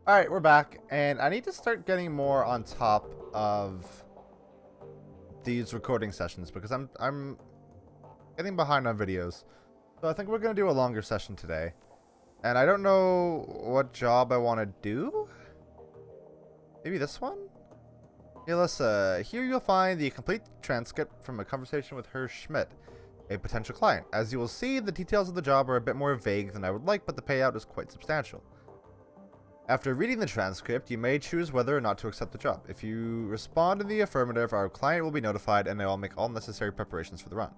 Alright, we're back, and I need to start getting more on top of these recording sessions because I'm getting behind on videos. So I think we're going to do a longer session today. And I don't know what job I want to do. Maybe this one? Meowlissa, here you'll find the complete transcript from a conversation with Herr Schmidt, a potential client. As you will see, the details of the job are a bit more vague than I would like, but the payout is quite substantial. After reading the transcript, you may choose whether or not to accept the job. If you respond in the affirmative, our client will be notified and I will make all necessary preparations for the run.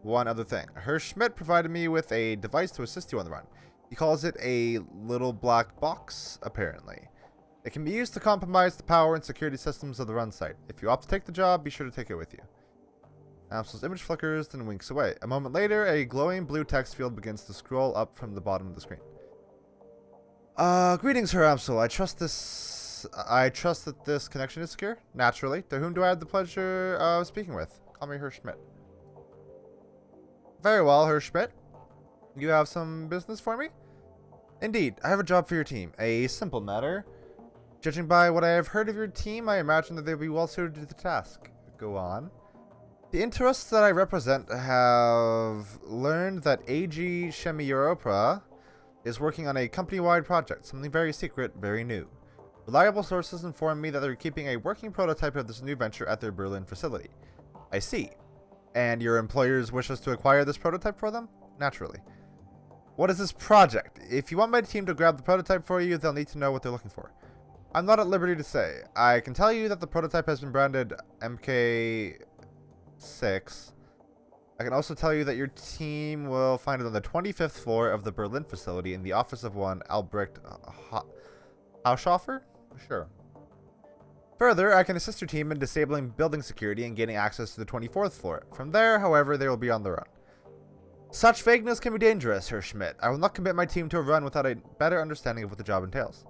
One other thing. Herr Schmidt provided me with a device to assist you on the run. He calls it a little black box, apparently. It can be used to compromise the power and security systems of the run site. If you opt to take the job, be sure to take it with you. Amsel's image flickers, then winks away. A moment later, a glowing blue text field begins to scroll up from the bottom of the screen. Greetings, Herr Amsel. I trust that this connection is secure. Naturally. To whom do I have the pleasure of speaking with? Call me Herr Schmidt. Very well, Herr Schmidt. You have some business for me? Indeed. I have a job for your team. A simple matter. Judging by what I have heard of your team, I imagine that they'll be well suited to the task. Go on. The interests that I represent have learned that AG Shemiuropa is working on a company-wide project, something very secret, very new. Reliable sources inform me that they're keeping a working prototype of this new venture at their Berlin facility. I see. And your employers wish us to acquire this prototype for them? Naturally. What is this project? If you want my team to grab the prototype for you, they'll need to know what they're looking for. I'm not at liberty to say. I can tell you that the prototype has been branded MK6. I can also tell you that your team will find it on the 25th floor of the Berlin facility in the office of one Albrecht Haushofer? Sure. Further, I can assist your team in disabling building security and gaining access to the 24th floor. From there, however, they will be on their own. Such vagueness can be dangerous, Herr Schmidt. I will not commit my team to a run without a better understanding of what the job entails.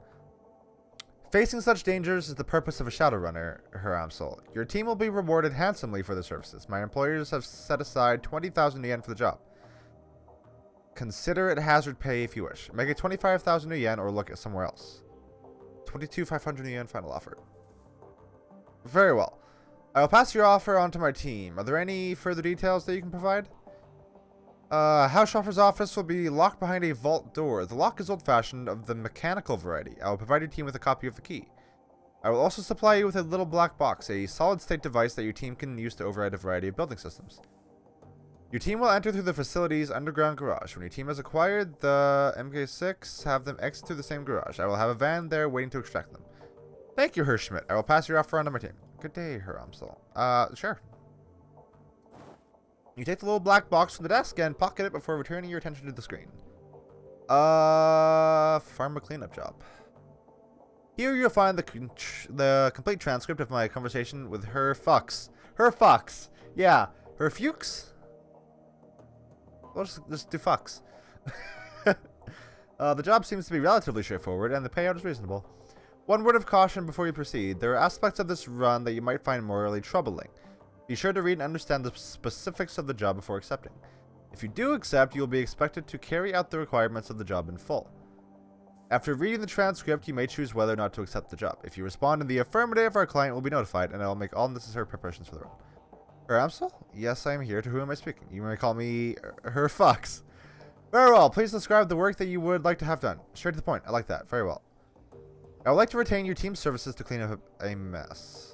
Facing such dangers is the purpose of a Shadowrunner, Herr Amsel. Your team will be rewarded handsomely for the services. My employers have set aside 20,000 yen for the job. Consider it hazard pay if you wish. Make it 25,000 yen or look at somewhere else. 22,500 yen final offer. Very well. I will pass your offer on to my team. Are there any further details that you can provide? Haushofer's office will be locked behind a vault door. The lock is old-fashioned, of the mechanical variety. I will provide your team with a copy of the key. I will also supply you with a little black box, a solid-state device that your team can use to override a variety of building systems. Your team will enter through the facility's underground garage. When your team has acquired the MK6, have them exit through the same garage. I will have a van there waiting to extract them. Thank you, Herr Schmidt. I will pass your offer on to my team. Good day, Herr Amsel. Sure. You take the little black box from the desk and pocket it before returning your attention to the screen. Pharma cleanup job. Here you'll find the complete transcript of my conversation with Herr Fuchs. Herr Fuchs. Yeah. Herr Fuchs? We'll just do Fuchs. The job seems to be relatively straightforward and the payout is reasonable. One word of caution before you proceed. There are aspects of this run that you might find morally troubling. Be sure to read and understand the specifics of the job before accepting. If you do accept, you will be expected to carry out the requirements of the job in full. After reading the transcript, you may choose whether or not to accept the job. If you respond in the affirmative, our client will be notified, and I will make all necessary preparations for the run. Herr Amsel? Yes, I am here. To whom am I speaking? You may call me Herr Fox. Very well. Please describe the work that you would like to have done. Straight to the point. I like that. Very well. I would like to retain your team's services to clean up a mess.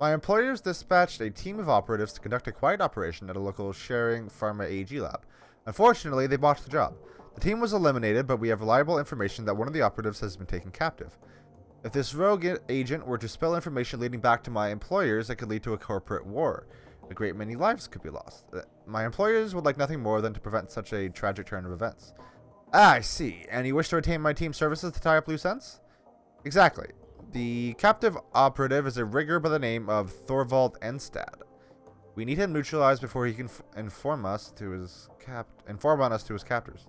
My employers dispatched a team of operatives to conduct a quiet operation at a local sharing pharma AG lab. Unfortunately, they botched the job. The team was eliminated, but we have reliable information that one of the operatives has been taken captive. If this rogue agent were to spill information leading back to my employers, it could lead to a corporate war. A great many lives could be lost. My employers would like nothing more than to prevent such a tragic turn of events. Ah, I see. And you wish to retain my team's services to tie up loose ends? Exactly. The captive operative is a rigger by the name of Thorvald Enstad. We need him neutralized before he can inform on us to his captors.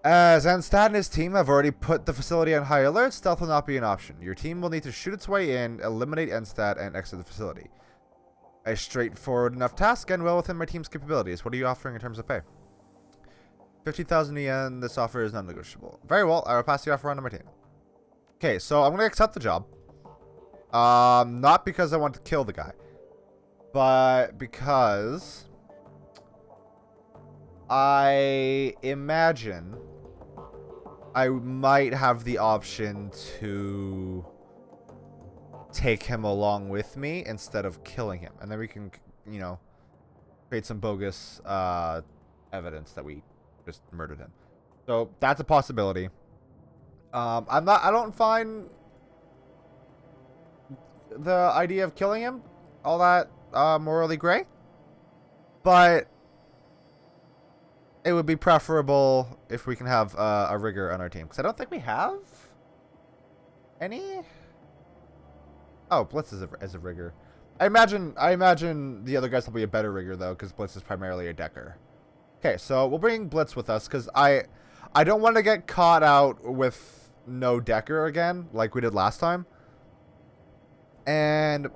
As Enstad and his team have already put the facility on high alert, stealth will not be an option. Your team will need to shoot its way in, eliminate Enstad, and exit the facility. A straightforward enough task and well within my team's capabilities. What are you offering in terms of pay? 50,000 yen. This offer is non-negotiable. Very well. I will pass the offer on to my team. Okay, so I'm gonna accept the job. Not because I want to kill the guy, but because I imagine I might have the option to take him along with me instead of killing him. And then we can, you know, create some bogus evidence that we just murdered him. So that's a possibility. I don't find the idea of killing him all that morally gray, but it would be preferable if we can have a rigger on our team, because I don't think we have any. Oh, Blitz is a rigger. I imagine the other guys will be a better rigger though, because Blitz is primarily a decker. Okay, so we'll bring Blitz with us because I don't want to get caught out with no decker again like we did last time. And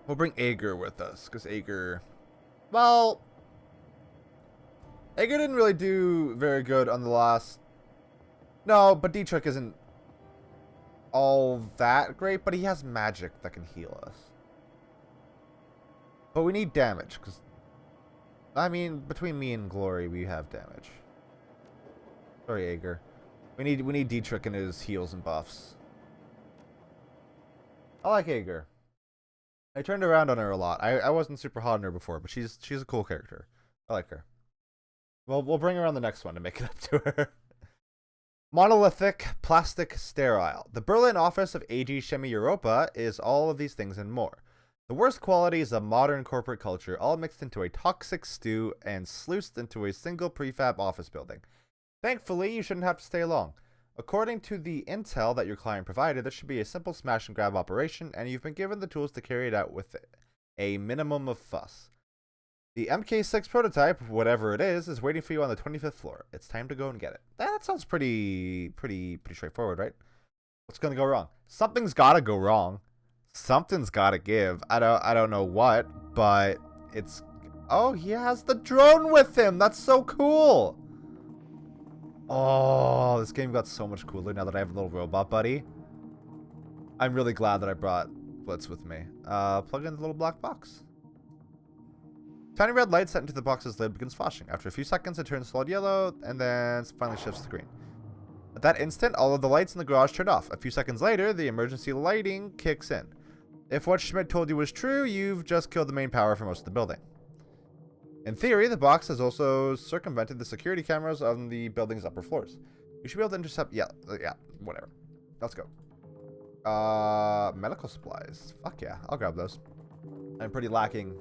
we'll bring Ager with us because Ager, well, Ager didn't really do very good on the last. No, but Dietrich isn't all that great, but he has magic that can heal us. But we need damage because, I mean, between me and Glory, we have damage. Sorry, Ager. We need Dietrich and his heals and buffs. I like Ager. I turned around on her a lot. I wasn't super hot on her before, but she's a cool character. I like her. Well, we'll bring her on the next one to make it up to her. Monolithic, plastic, sterile. The Berlin office of AG Chemie Europa is all of these things and more. The worst qualities of modern corporate culture, all mixed into a toxic stew and sluiced into a single prefab office building. Thankfully, you shouldn't have to stay long. According to the intel that your client provided, this should be a simple smash and grab operation, and you've been given the tools to carry it out with a minimum of fuss. The MK6 prototype, whatever it is waiting for you on the 25th floor. It's time to go and get it. That sounds pretty straightforward, right? What's gonna go wrong? Something's gotta go wrong. Something's gotta give. I don't know what, but it's. Oh, he has the drone with him. That's so cool. Oh, this game got so much cooler now that I have a little robot buddy. I'm really glad that I brought Blitz with me. Plug in the little black box. Tiny red light set into the box's lid begins flashing. After a few seconds, it turns solid yellow, and then finally shifts to green. At that instant, all of the lights in the garage turn off. A few seconds later, the emergency lighting kicks in. If what Schmidt told you was true, you've just killed the main power for most of the building. In theory, the box has also circumvented the security cameras on the building's upper floors. You should be able to intercept. Yeah, whatever. Let's go. Medical supplies. Fuck yeah, I'll grab those. I'm pretty lacking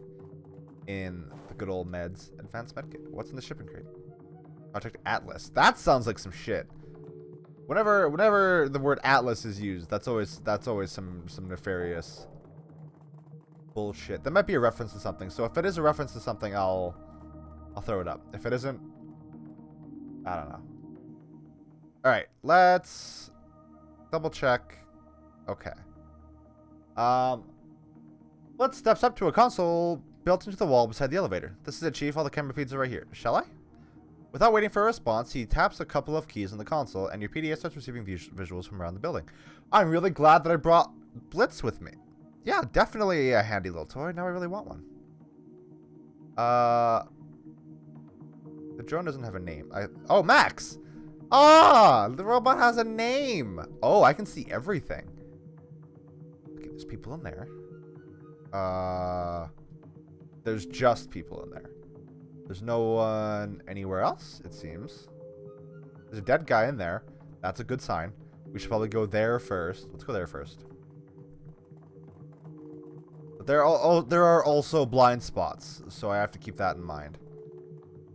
in the good old meds. Advanced medkit. What's in the shipping crate? Project Atlas. That sounds like some shit. Whenever the word Atlas is used, that's always some nefarious bullshit. That might be a reference to something. So if it is a reference to something, I'll throw it up. If it isn't, I don't know. All right, let's double check. Okay. Let's steps up to a console built into the wall beside the elevator. This is it, Chief. All the camera feeds are right here. Shall I? Without waiting for a response, he taps a couple of keys on the console, and your PDA starts receiving visuals from around the building. I'm really glad that I brought Blitz with me. Yeah, definitely a handy little toy. Now I really want one. The drone doesn't have a name. Oh, Max! Ah! The robot has a name! Oh, I can see everything. Okay, there's people in there. There's just people in there. There's no one anywhere else, it seems. There's a dead guy in there. That's a good sign. We should probably go there first. Let's go there first. But there are also blind spots, so I have to keep that in mind.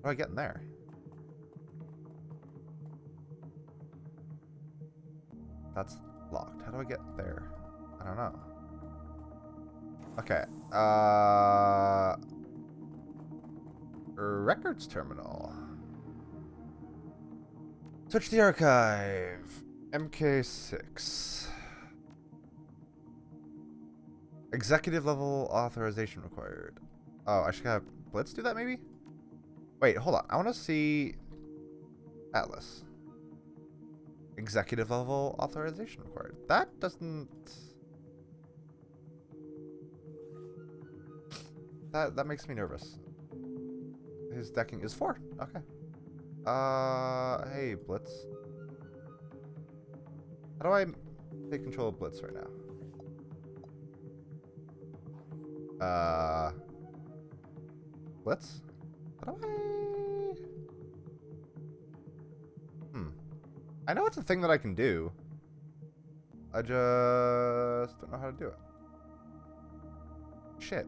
How do I get in there? That's locked. How do I get there? I don't know. Okay. Records terminal. Search the archive. MK6. Executive level authorization required. Oh, I should have Blitz do that maybe? Wait, hold on. I want to see Atlas. Executive level authorization required. That doesn't... That makes me nervous. His decking is 4. Okay. Hey, Blitz. How do I take control of Blitz right now? Blitz? How do I... I know it's a thing that I can do. I just don't know how to do it. Shit.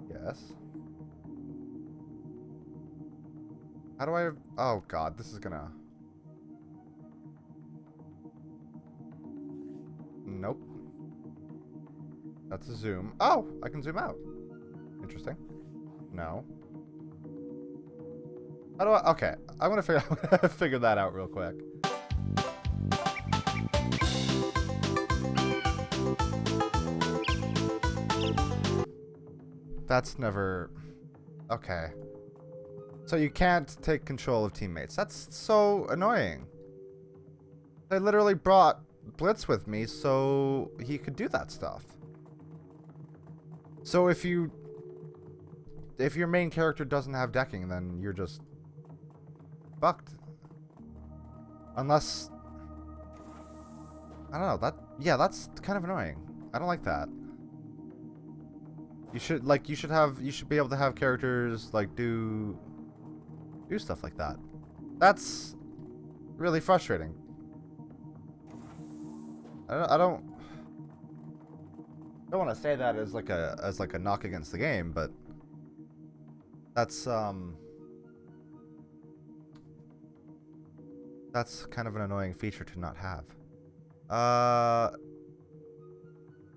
Yes. How do I... Oh, God. This is gonna... Nope. That's a zoom. Oh! I can zoom out. Interesting. No. How do I... Okay. I'm gonna figure that out real quick. That's never... Okay. So you can't take control of teammates. That's so annoying. I literally brought Blitz with me so he could do that stuff. So if your main character doesn't have decking, then you're just fucked. Unless... I don't know. That's kind of annoying. I don't like that. You should be able to have characters like do stuff like that. That's really frustrating. I don't want to say that as like a knock against the game, but that's kind of an annoying feature to not have.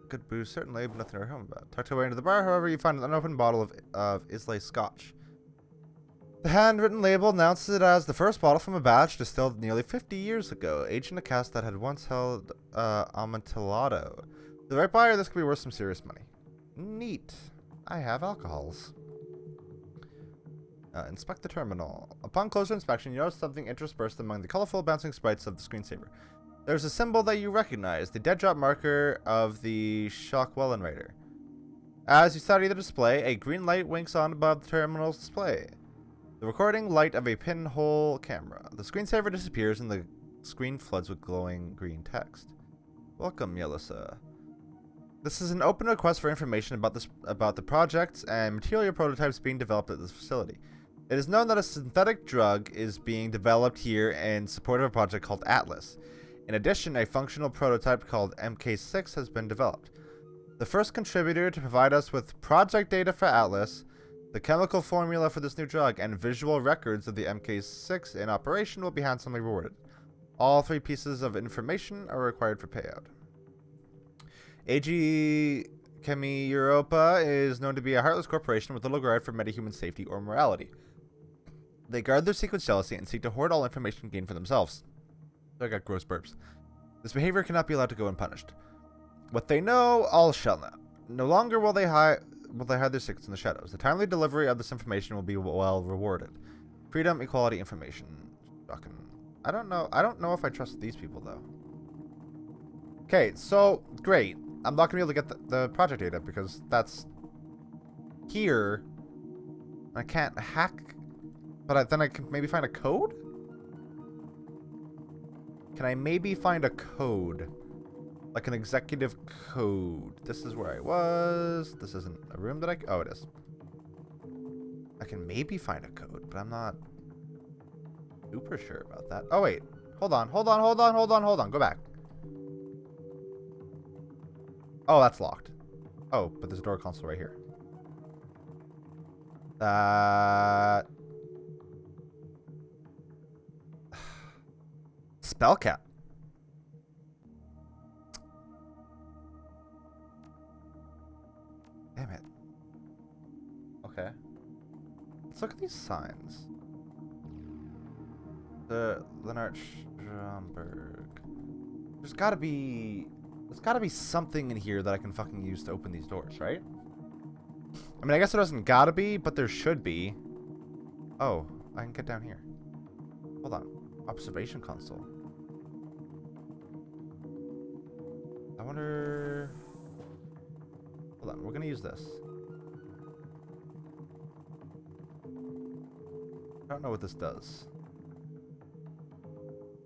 Good booze, certainly, but nothing to write home about. Tucked away into the bar, however, you find an unopened bottle of Islay Scotch. The handwritten label announces it as the first bottle from a batch distilled nearly 50 years ago, aged in a cask that had once held Amontillado. To the right buyer, this could be worth some serious money. Neat. I have alcohols. Inspect the terminal. Upon closer inspection, you notice something interspersed among the colorful bouncing sprites of the screensaver. There's a symbol that you recognize, the dead drop marker of the Shockwellen Raider. As you study the display, a green light winks on above the terminal's display. The recording light of a pinhole camera. The screensaver disappears and the screen floods with glowing green text. Welcome, Meowlissa. This is an open request for information about the projects and material prototypes being developed at this facility. It is known that a synthetic drug is being developed here in support of a project called Atlas. In addition, a functional prototype called MK6 has been developed. The first contributor to provide us with project data for Atlas, the chemical formula for this new drug, and visual records of the MK6 in operation will be handsomely rewarded. All 3 pieces of information are required for payout. AG Chemi Europa is known to be a heartless corporation with little regard for metahuman safety or morality. They guard their secret jealousy and seek to hoard all information gained for themselves. I got gross burps. This behavior cannot be allowed to go unpunished. What they know, all shall know. No longer will they hide their secrets in the shadows. The timely delivery of this information will be well rewarded. Freedom, equality, information. Fucking... I don't know if I trust these people, though. Okay, so, great. I'm not going to be able to get the project data because that's here. I can't hack, but then I can maybe find a code? Can I maybe find a code? Like an executive code. This is where I was. This isn't a room that oh, it is. I can maybe find a code, but I'm not super sure about that. Oh, wait. Hold on. Go back. Oh, that's locked. Oh, but there's a door console right here. Spell cap. Damn it. Okay. Let's look at these signs. The Lennart Stromberg. There's gotta be something in here that I can fucking use to open these doors, right? I mean, I guess there doesn't gotta be, but there should be. Oh, I can get down here. Hold on. Observation console. I wonder... Hold on, we're gonna use this. I don't know what this does.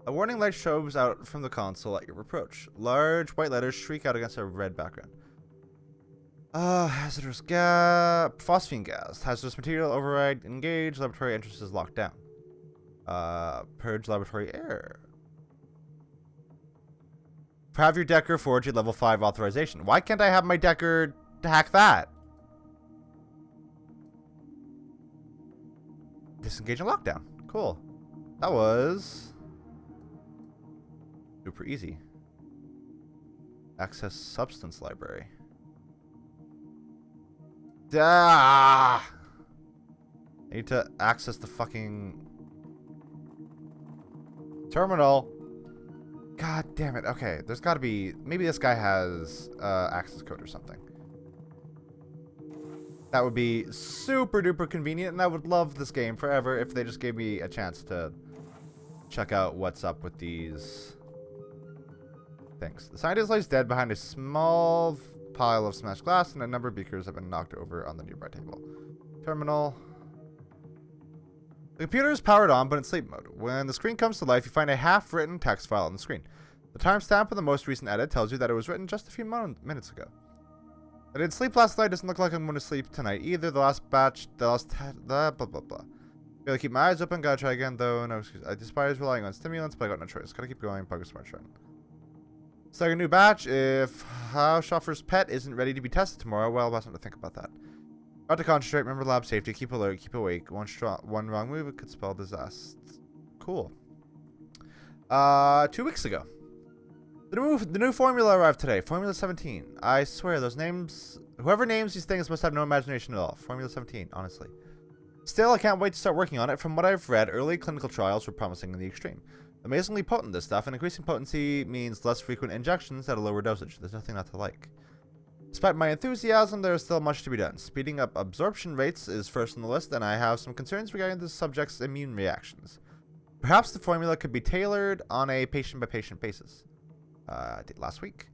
A warning light shows out from the console at your approach. Large white letters shriek out against a red background. Hazardous gas. Phosphine gas. Hazardous material override engaged. Laboratory entrance is locked down. Purge laboratory air. Have your Decker forge a level 5 authorization. Why can't I have my Decker hack that? Disengaging lockdown. Cool. That was super easy. Access substance library. I need to access the fucking terminal. God damn it. Okay, there's got to be... Maybe this guy has access code or something. That would be super duper convenient, and I would love this game forever if they just gave me a chance to check out what's up with these things. The scientist lies dead behind a small pile of smashed glass, and a number of beakers have been knocked over on the nearby table. Terminal. The computer is powered on, but in sleep mode. When the screen comes to life, you find a half-written text file on the screen. The timestamp of the most recent edit tells you that it was written just a few minutes ago. I didn't sleep last night. Doesn't look like I'm going to sleep tonight either. The last batch, blah, blah, blah. Gotta keep my eyes open. Gotta try again, though. No excuse. I despise relying on stimulants, but I got no choice. Gotta keep going. Progress smart shot. Start a new batch. If Haushofer's pet isn't ready to be tested tomorrow, well, what's not to think about that. Got to concentrate. Remember lab safety. Keep alert. Keep awake. One wrong move, it could spell disaster. Cool. 2 weeks ago. The new formula arrived today. Formula 17. I swear, those names... Whoever names these things must have no imagination at all. Formula 17, honestly. Still, I can't wait to start working on it. From what I've read, early clinical trials were promising in the extreme. Amazingly potent, this stuff, and increasing potency means less frequent injections at a lower dosage. There's nothing not to like. Despite my enthusiasm, there is still much to be done. Speeding up absorption rates is first on the list, and I have some concerns regarding the subject's immune reactions. Perhaps the formula could be tailored on a patient-by-patient basis. I did last week.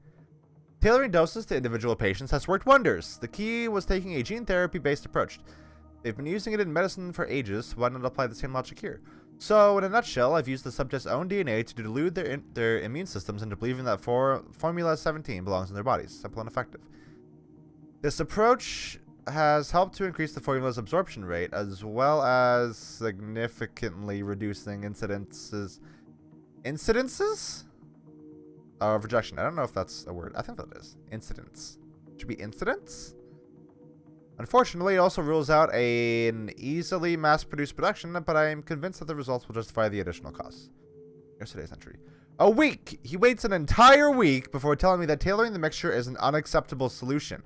Tailoring doses to individual patients has worked wonders. The key was taking a gene therapy-based approach. They've been using it in medicine for ages, so why not apply the same logic here? So, in a nutshell, I've used the subject's own DNA to delude their immune systems into believing that Formula 17 belongs in their bodies. Simple and effective. This approach has helped to increase the formula's absorption rate, as well as significantly reducing incidences of rejection. I don't know if that's a word. I think that is. Incidents. Should be incidents? Unfortunately, it also rules out an easily mass-produced production, but I am convinced that the results will justify the additional costs. Here's today's entry. A week! He waits an entire week before telling me that tailoring the mixture is an unacceptable solution.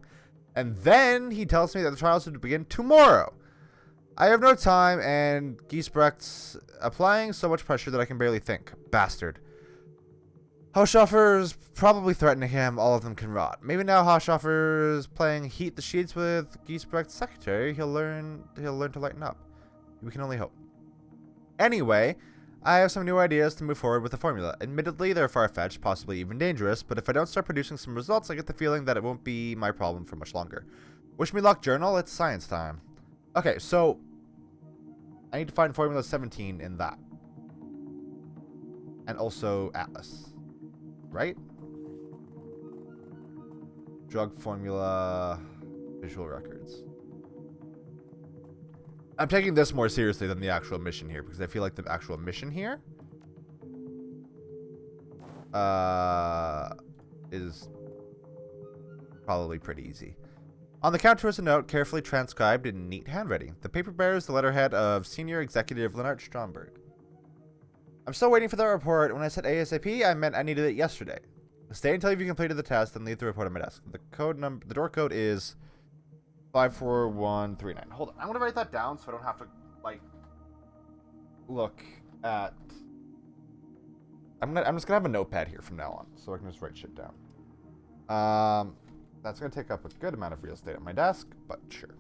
And then he tells me that the trials would begin tomorrow. I have no time, and Giesbrecht's applying so much pressure that I can barely think. Bastard. Haushofer's probably threatening him. All of them can rot. Maybe now Haushofer's playing Heat the Sheets with Giesbrecht's secretary. He'll learn to lighten up. We can only hope. Anyway, I have some new ideas to move forward with the formula. Admittedly, they're far-fetched, possibly even dangerous, but if I don't start producing some results, I get the feeling that it won't be my problem for much longer. Wish me luck, journal. It's science time. Okay, so I need to find Formula 17 in that. And also Atlas. Right? Drug formula, visual records. I'm taking this more seriously than the actual mission here, because I feel like the actual mission here is probably pretty easy. On the counter is a note carefully transcribed in neat handwriting. The paper bears the letterhead of Senior Executive Leonard Stromberg. I'm still waiting for that report. When I said ASAP, I meant I needed it yesterday. Stay until you've completed the test and leave the report on my desk. The door code is 54139. Hold on. I'm going to write that down so I don't have to, like, look at... I'm just going to have a notepad here from now on so I can just write shit down. That's going to take up a good amount of real estate on my desk, but sure.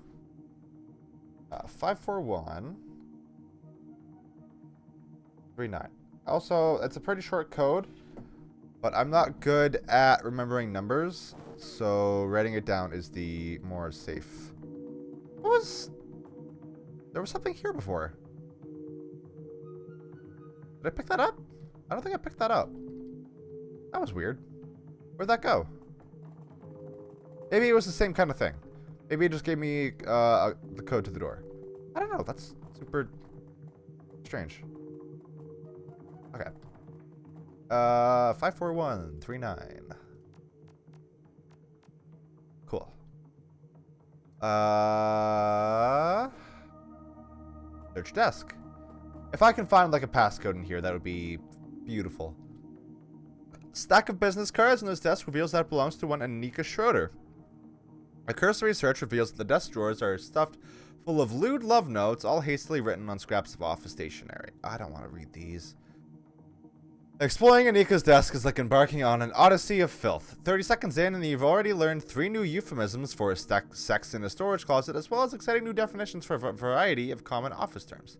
54139. Also, it's a pretty short code, but I'm not good at remembering numbers, so writing it down is the more safe. There was something here before. Did I pick that up? I don't think I picked that up. That was weird. Where'd that go? Maybe it was the same kind of thing. Maybe it just gave me the code to the door. I don't know. That's super strange. Okay. 54139. Cool. Search desk. If I can find like a passcode in here, that would be beautiful. Stack of business cards in this desk reveals that it belongs to one Anika Schroeder. A cursory search reveals that the desk drawers are stuffed full of lewd love notes, all hastily written on scraps of office stationery. I don't want to read these. Exploring Anika's desk is like embarking on an odyssey of filth. 30 seconds in, and you've already learned 3 new euphemisms for sex in a storage closet, as well as exciting new definitions for a variety of common office terms.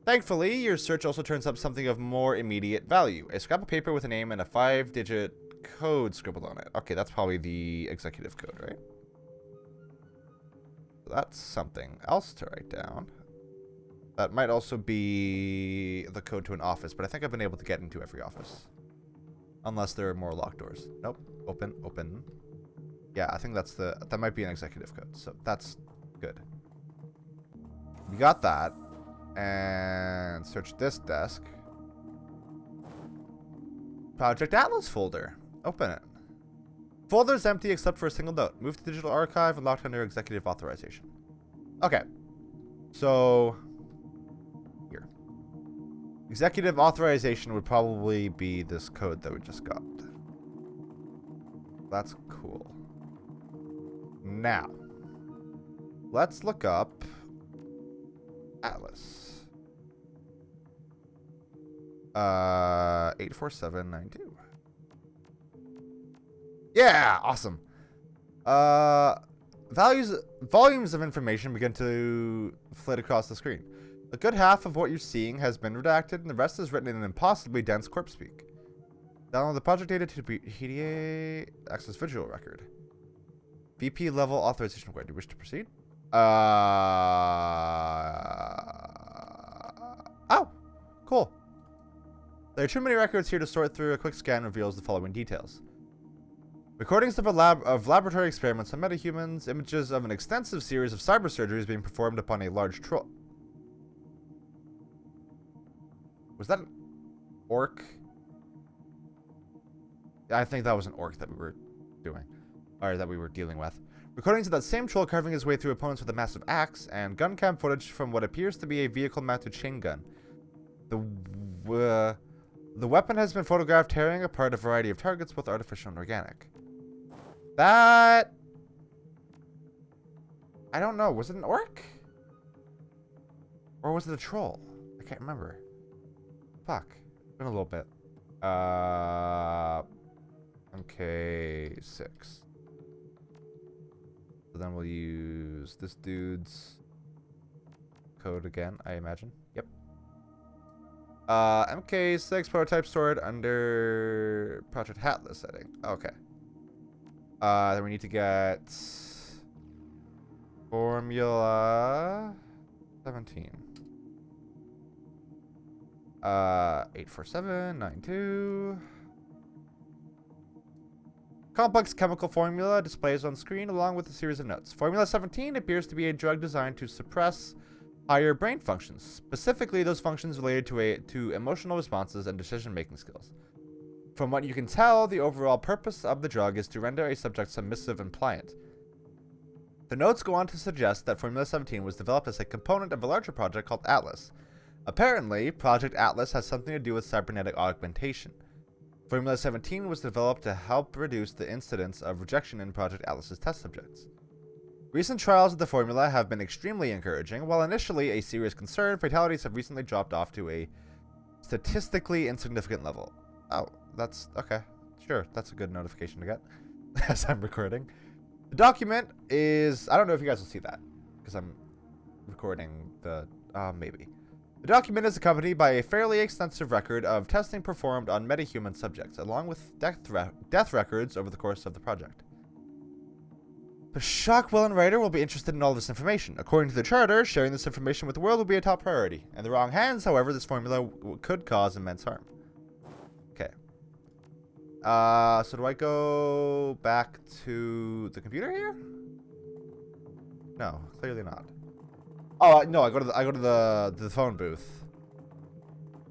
Thankfully, your search also turns up something of more immediate value. A scrap of paper with a name and a 5-digit code scribbled on it. Okay, that's probably the executive code, right? So that's something else to write down. That might also be the code to an office, but I think I've been able to get into every office. Unless there are more locked doors. Nope. Open, open. Yeah, I think that might be an executive code, so that's good. We got that. And search this desk. Project Atlas folder. Open it. Folder is empty except for a single note. Move to digital archive and locked under executive authorization. Okay. So here. Executive authorization would probably be this code that we just got. That's cool. Now, let's look up Atlas. 84792. Yeah, awesome. Volumes of information begin to flit across the screen. A good half of what you're seeing has been redacted, and the rest is written in an impossibly dense corpse speak. Download the project data to PDA access visual record. VP level authorization required. Do you wish to proceed? Oh, cool. There are too many records here to sort through. A quick scan reveals the following details. Recordings of laboratory experiments on metahumans, images of an extensive series of cyber surgeries being performed upon a large troll. Was that an orc? I think that was an orc that we were doing. Or that we were dealing with. Recordings of that same troll carving his way through opponents with a massive axe, and gun cam footage from what appears to be a vehicle-mounted chain gun. The weapon has been photographed tearing apart a variety of targets, both artificial and organic. That... I don't know. Was it an orc? Or was it a troll? I can't remember. Fuck. It's been a little bit. MK6. So then we'll use this dude's code again, I imagine. Yep. MK6 prototype stored under Project Atlas setting. Okay. Then we need to get Formula 17. 84792. Complex chemical formula displays on screen along with a series of notes. Formula 17 appears to be a drug designed to suppress higher brain functions, specifically those functions related to emotional responses and decision-making skills. From what you can tell, the overall purpose of the drug is to render a subject submissive and pliant. The notes go on to suggest that Formula 17 was developed as a component of a larger project called Atlas. Apparently, Project Atlas has something to do with cybernetic augmentation. Formula 17 was developed to help reduce the incidence of rejection in Project Atlas's test subjects. Recent trials of the formula have been extremely encouraging. While initially a serious concern, fatalities have recently dropped off to a statistically insignificant level. Oh, that's okay. Sure, that's a good notification to get as I'm recording. The document is... I don't know if you guys will see that because I'm recording the... maybe. The document is accompanied by a fairly extensive record of testing performed on metahuman subjects, along with death records over the course of the project. The Shockwell writer will be interested in all this information. According to the charter, sharing this information with the world will be a top priority. In the wrong hands, however, this formula could cause immense harm. Okay. So do I go back to the computer here? No, clearly not. Oh no, I go to the phone booth.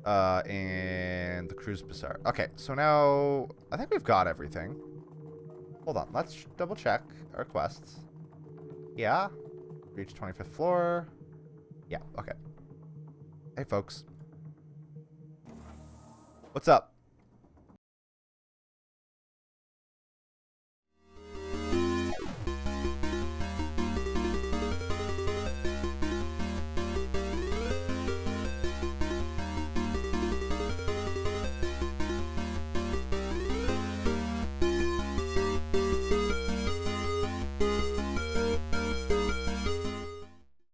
And the cruise bazaar. Okay, so now I think we've got everything. Hold on, let's double check our quests. Yeah. Reach 25th floor. Yeah, okay. Hey folks. What's up?